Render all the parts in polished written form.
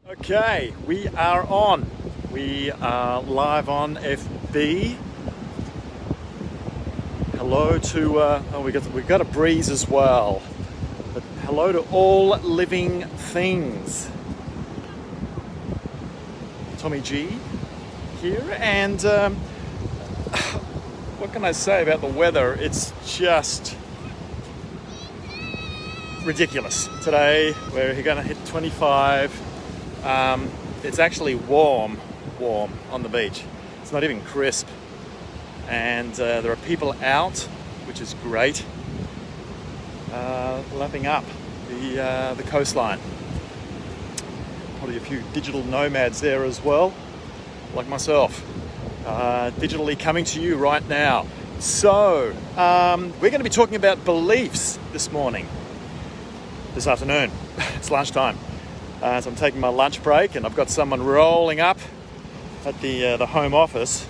Okay, we are on. We are live on FB. Hello to, we got a breeze as well. But hello to all living things. Tommy G here, and what can I say about the weather? It's just ridiculous. Today we're going to hit 25. It's actually warm on the beach. It's not even crisp, and there are people out, which is great, lapping up the coastline. Probably a few digital nomads there as well, like myself, digitally coming to you right now. So we're going to be talking about beliefs this afternoon. It's lunchtime. So I'm taking my lunch break, and I've got someone rolling up at the home office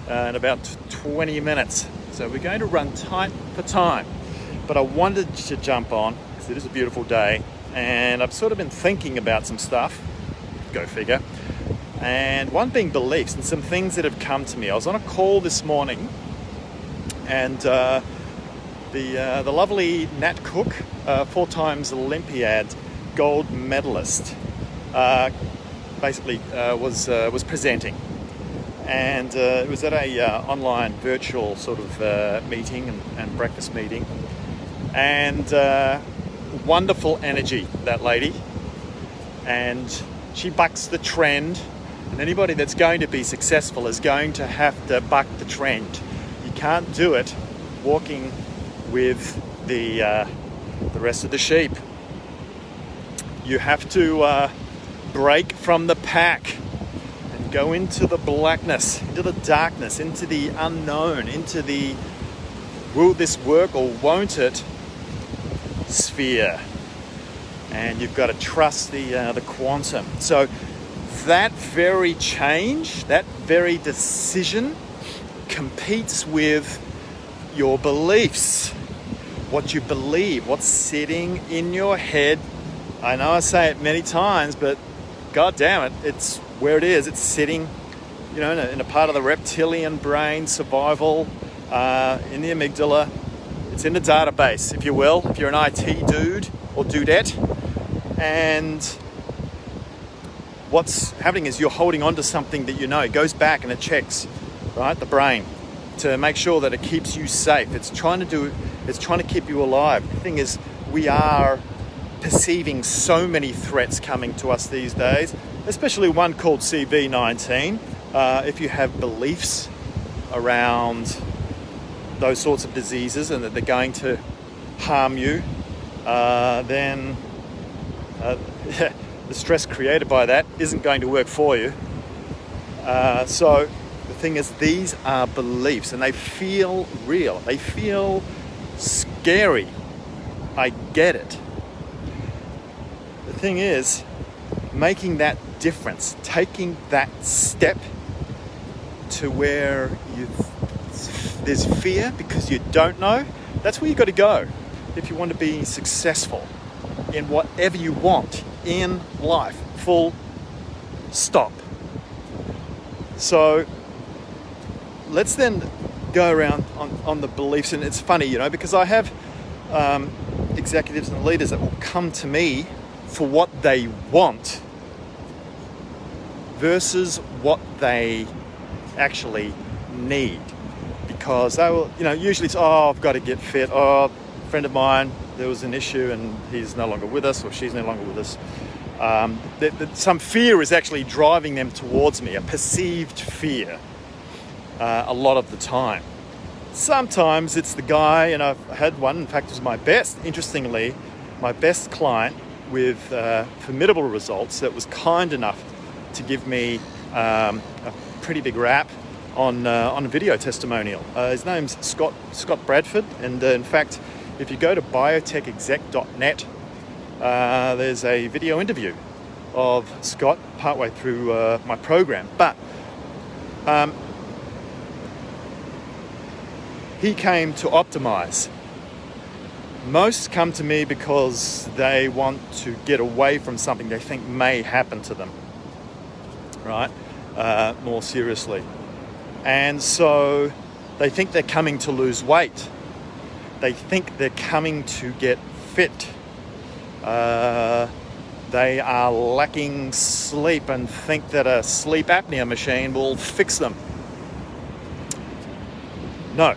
in about 20 minutes. So we're going to run tight for time. But I wanted to jump on because it is a beautiful day, and I've sort of been thinking about some stuff. Go figure. And one being beliefs and some things that have come to me. I was on a call this morning, and the lovely Nat Cook, 4 times Olympiad gold medalist, was presenting, and it was at a online virtual sort of meeting and breakfast meeting, and wonderful energy, that lady, and she bucks the trend, and anybody that's going to be successful is going to have to buck the trend. You can't do it walking with the rest of the sheep. You have to break from the pack and go into the blackness, into the darkness, into the unknown, into the will this work or won't it sphere. And you've got to trust the quantum. So that very change, that very decision competes with your beliefs, what you believe, what's sitting in your head. I know I say it many times, but God damn it, it's where it is. It's sitting, in a part of the reptilian brain, survival, in the amygdala. It's in the database, if you will, if you're an IT dude or dudette. And what's happening is you're holding on to something that it goes back and it checks, right, the brain, to make sure that it keeps you safe. It's trying to keep you alive. The thing is, we are perceiving so many threats coming to us these days, especially one called CV-19. If you have beliefs around those sorts of diseases and that they're going to harm you, then the stress created by that isn't going to work for you. So the thing is, these are beliefs, and they feel real. They feel scary. I get it. The thing is, making that difference, taking that step to where there's fear because you don't know, that's where you've got to go if you want to be successful in whatever you want in life, full stop. So let's then go around on the beliefs, and it's funny, because I have executives and leaders that will come to me for what they want versus what they actually need, because they will, usually it's, I've got to get fit. A friend of mine, there was an issue and he's no longer with us, or she's no longer with us. Some fear is actually driving them towards me, a perceived fear, a lot of the time. Sometimes it's the guy, and I've had one, in fact, it was my best client with formidable results, that was kind enough to give me a pretty big rap on a video testimonial. His name's Scott Bradford, and in fact, if you go to biotechexec.net, there's a video interview of Scott partway through my program. But he came to optimize. Most come to me because they want to get away from something they think may happen to them, right? More seriously. And so they think they're coming to lose weight. They think they're coming to get fit. They are lacking sleep and think that a sleep apnea machine will fix them. No.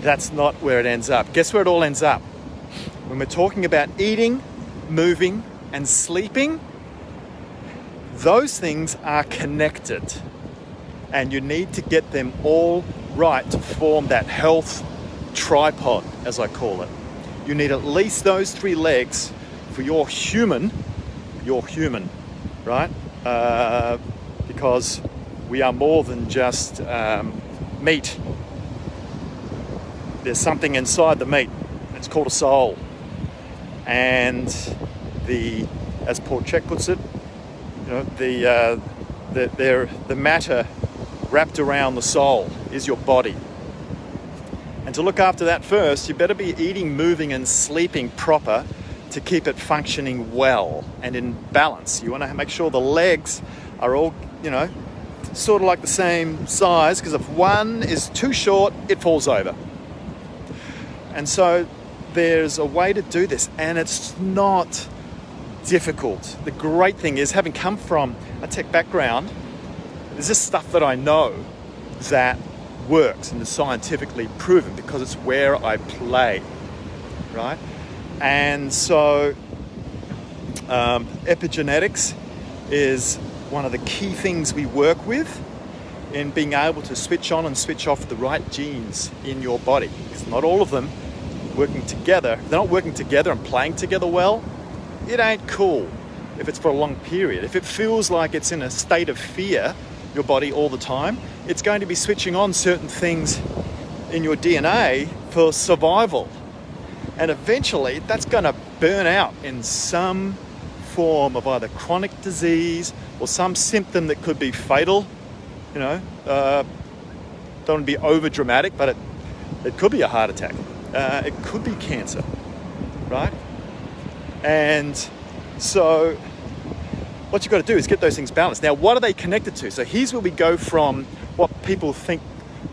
That's not where it ends up. Guess where it all ends up? When we're talking about eating, moving, and sleeping, those things are connected. And you need to get them all right to form that health tripod, as I call it. You need at least those 3 legs for your human, right? Because we are more than just meat. There's something inside the meat. It's called a soul. And as Paul Chek puts it, the matter wrapped around the soul is your body. And to look after that first, you better be eating, moving, and sleeping proper to keep it functioning well and in balance. You want to make sure the legs are all, sort of like the same size, because if one is too short, it falls over. And so there's a way to do this, and it's not difficult. The great thing is, having come from a tech background, there's this stuff that I know that works and is scientifically proven because it's where I play, right? And so epigenetics is one of the key things we work with in being able to switch on and switch off the right genes in your body. Because not all of them working together. If they're not working together and playing together well, it ain't cool if it's for a long period. If it feels like it's in a state of fear, your body all the time, it's going to be switching on certain things in your DNA for survival. And eventually that's going to burn out in some form of either chronic disease or some symptom that could be fatal. Don't want to be over dramatic, but it could be a heart attack. It could be cancer, right? And so what you've got to do is get those things balanced. Now, what are they connected to? So here's where we go from what people think.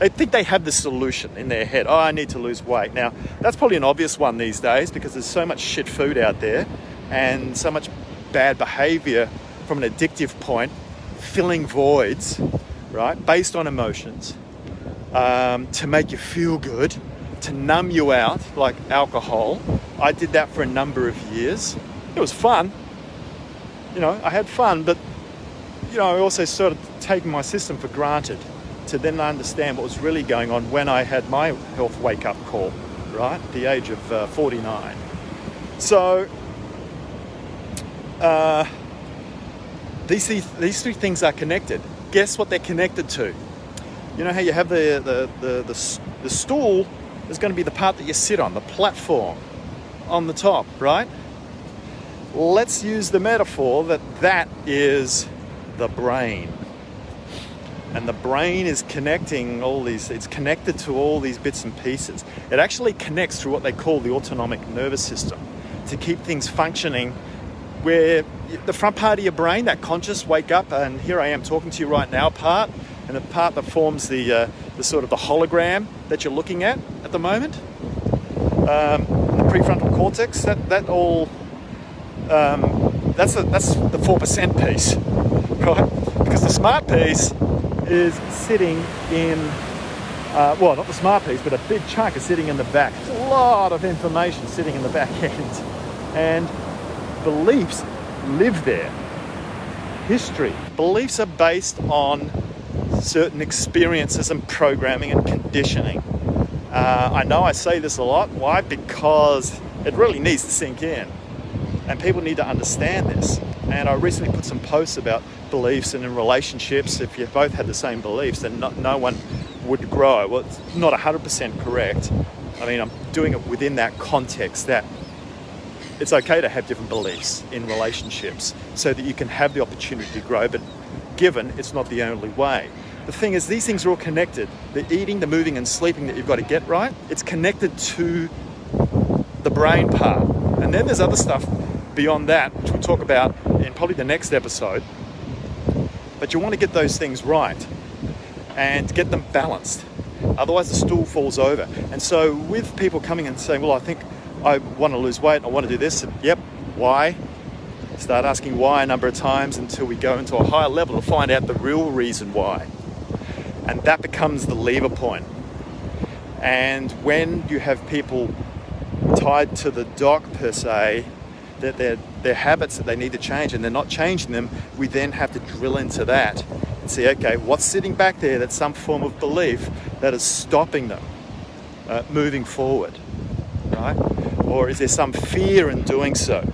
They think they have the solution in their head. Oh, I need to lose weight. Now, that's probably an obvious one these days because there's so much shit food out there and so much bad behavior from an addictive point, filling voids, right, based on emotions, to make you feel good, to numb you out, like alcohol. I did that for a number of years. It was fun. I had fun, but, I also sort of taken my system for granted to then understand what was really going on when I had my health wake-up call, right, at the age of 49. So these 3 things are connected. Guess what they're connected to? You know how you have the stool is going to be the part that you sit on, the platform on the top, right? Let's use the metaphor that is the brain. And the brain is connecting it's connected to all these bits and pieces. It actually connects through what they call the autonomic nervous system to keep things functioning, where the front part of your brain, that conscious wake up, and here I am talking to you right now part, and the part that forms the sort of the hologram that you're looking at the moment, the prefrontal cortex, that all, that's the 4% piece, right? Because the smart piece is sitting in, not the smart piece, but a big chunk is sitting in the back. There's a lot of information sitting in the back end. And beliefs live there. History. Beliefs are based on certain experiences and programming and conditioning. I know I say this a lot. Why? Because it really needs to sink in. And people need to understand this. And I recently put some posts about beliefs and in relationships. If you both had the same beliefs, then no one would grow. Well, it's not 100% correct. I mean, I'm doing it within that context that it's okay to have different beliefs in relationships so that you can have the opportunity to grow, but given it's not the only way. The thing is, these things are all connected. The eating, the moving and sleeping that you've got to get right, it's connected to the brain part. And then there's other stuff beyond that, which we'll talk about in probably the next episode. But you want to get those things right and get them balanced. Otherwise the stool falls over. And so with people coming and saying, well, I think I want to lose weight, I want to do this, and yep, why? Start asking why a number of times until we go into a higher level to find out the real reason why. And that becomes the lever point. And when you have people tied to the dock per se, that their habits that they need to change and they're not changing them, we then have to drill into that and see, okay, what's sitting back there that's some form of belief that is stopping them moving forward, right? Or is there some fear in doing so?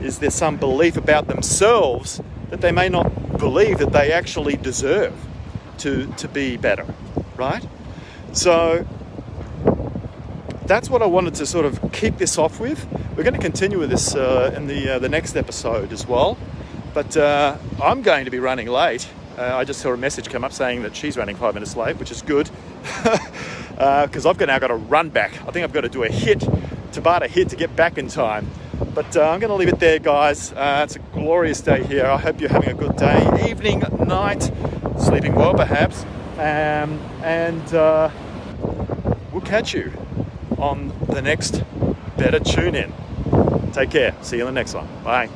Is there some belief about themselves that they may not believe that they actually deserve to be better, right? So that's what I wanted to sort of keep this off with. We're going to continue with this in the next episode as well. But I'm going to be running late. I just saw a message come up saying that she's running 5 minutes late, which is good. Because I've now got to run back. I think I've got to do a Tabata hit to get back in time. But I'm going to leave it there, guys. It's a glorious day here. I hope you're having a good day, evening, night, sleeping well perhaps. And we'll catch you on the next Better Tune In. Take care. See you in the next one. Bye.